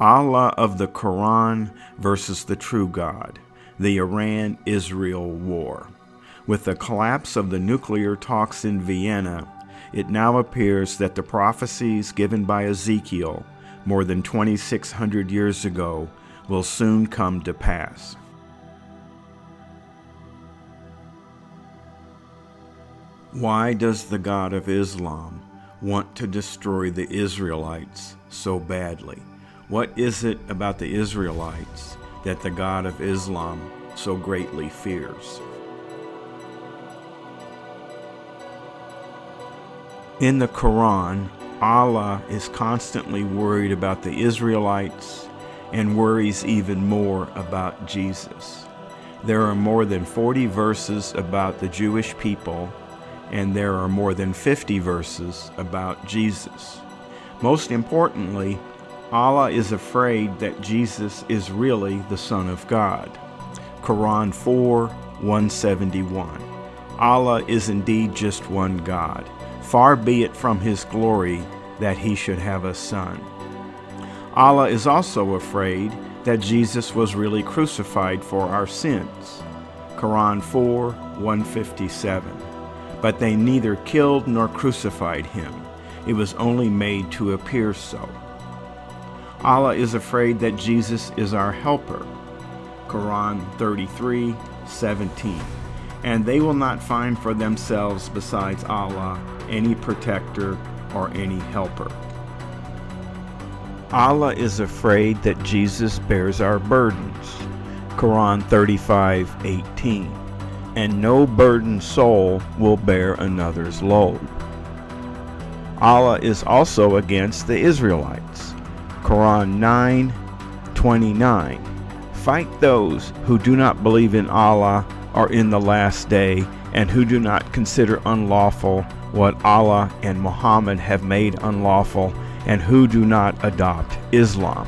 Allah of the Koran versus the true God, the Iran-Israel war. With the collapse of the nuclear talks in Vienna, it now appears that the prophecies given by Ezekiel more than 2,600 years ago will soon come to pass. Why does the God of Islam want to destroy the Israelites so badly? What is it about the Israelites that the God of Islam so greatly fears? In the Quran, Allah is constantly worried about the Israelites and worries even more about Jesus. There are more than 40 verses about the Jewish people, and there are more than 50 verses about Jesus. Most importantly, Allah is afraid that Jesus is really the Son of God. Quran 4:171. Allah is indeed just one God. Far be it from His glory that He should have a son. Allah is also afraid that Jesus was really crucified for our sins. Quran 4:157. But they neither killed nor crucified Him. It was only made to appear so. Allah is afraid that Jesus is our helper. Quran 33:17. And they will not find for themselves besides Allah any protector or any helper. Allah is afraid that Jesus bears our burdens. Quran 35:18. And no burdened soul will bear another's load. Allah is also against the Israelites. Quran 9:29. Fight those who do not believe in Allah or in the last day, and who do not consider unlawful what Allah and Muhammad have made unlawful, and who do not adopt Islam.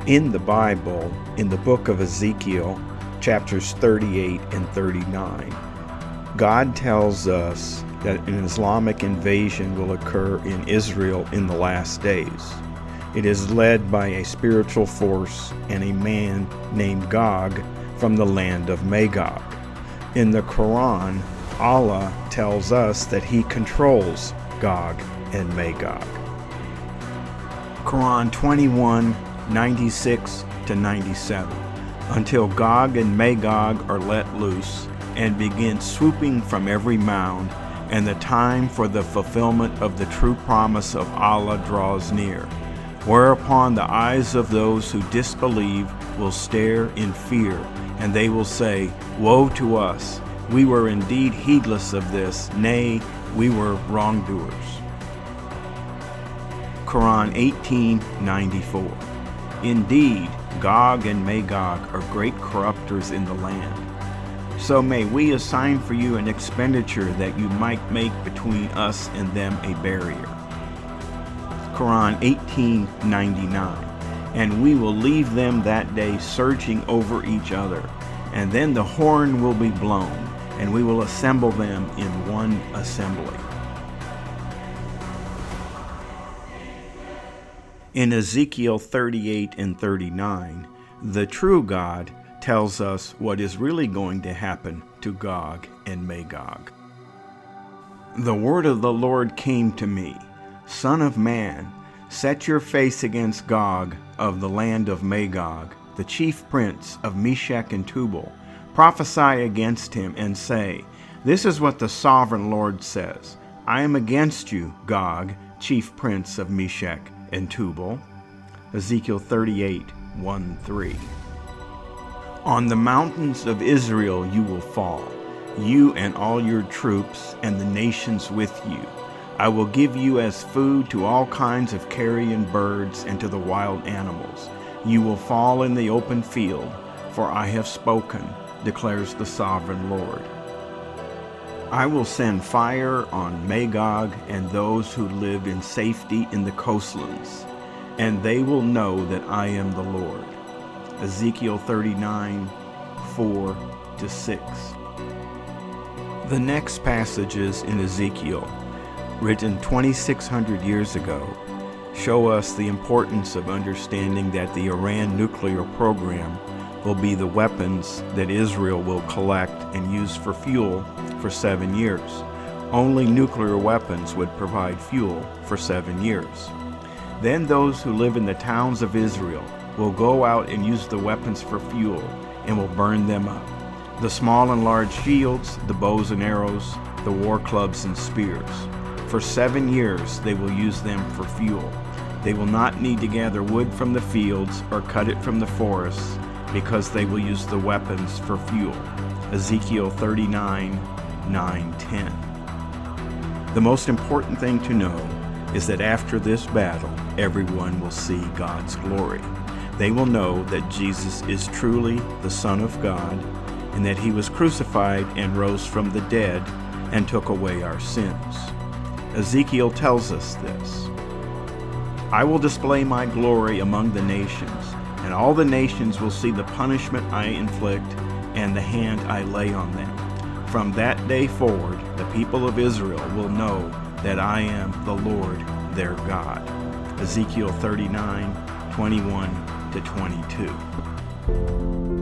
In the Bible, in the book of Ezekiel, chapters 38 and 39, God tells us that an Islamic invasion will occur in Israel in the last days. It is led by a spiritual force and a man named Gog from the land of Magog. In the Quran, Allah tells us that He controls Gog and Magog. Quran 21:96-97. Until Gog and Magog are let loose and begin swooping from every mound, and the time for the fulfillment of the true promise of Allah draws near, whereupon the eyes of those who disbelieve will stare in fear, and they will say, Woe to us! We were indeed heedless of this, nay, we were wrongdoers. Quran 18:94. Indeed, Gog and Magog are great corruptors in the land. So may we assign for you an expenditure that you might make between us and them a barrier. Quran 18:99. And we will leave them that day surging over each other, and then the horn will be blown, and we will assemble them in one assembly. In Ezekiel 38 and 39, the true God tells us what is really going to happen to Gog and Magog. The word of the Lord came to me, Son of man, set your face against Gog of the land of Magog, the chief prince of Meshek and Tubal. Prophesy against him and say, This is what the sovereign Lord says. I am against you, Gog, chief prince of Meshek and Tubal. Ezekiel 38:1-3. On the mountains of Israel you will fall, you and all your troops and the nations with you. I will give you as food to all kinds of carrion birds and to the wild animals. You will fall in the open field, for I have spoken, declares the sovereign Lord. I will send fire on Magog and those who live in safety in the coastlands, and they will know that I am the Lord. Ezekiel 39:4-6. The next passages in Ezekiel, written 2,600 years ago, show us the importance of understanding that the Iran nuclear program will be the weapons that Israel will collect and use for fuel for 7 years. Only nuclear weapons would provide fuel for 7 years. Then those who live in the towns of Israel will go out and use the weapons for fuel and will burn them up. The small and large shields, the bows and arrows, the war clubs and spears. For 7 years they will use them for fuel. They will not need to gather wood from the fields or cut it from the forests, because they will use the weapons for fuel. Ezekiel 39, 9, 10. The most important thing to know is that after this battle, everyone will see God's glory. They will know that Jesus is truly the Son of God, and that he was crucified and rose from the dead and took away our sins. Ezekiel tells us this. I will display my glory among the nations, and all the nations will see the punishment I inflict and the hand I lay on them. From that day forward, the people of Israel will know that I am the Lord their God. Ezekiel 39, 21 to 22.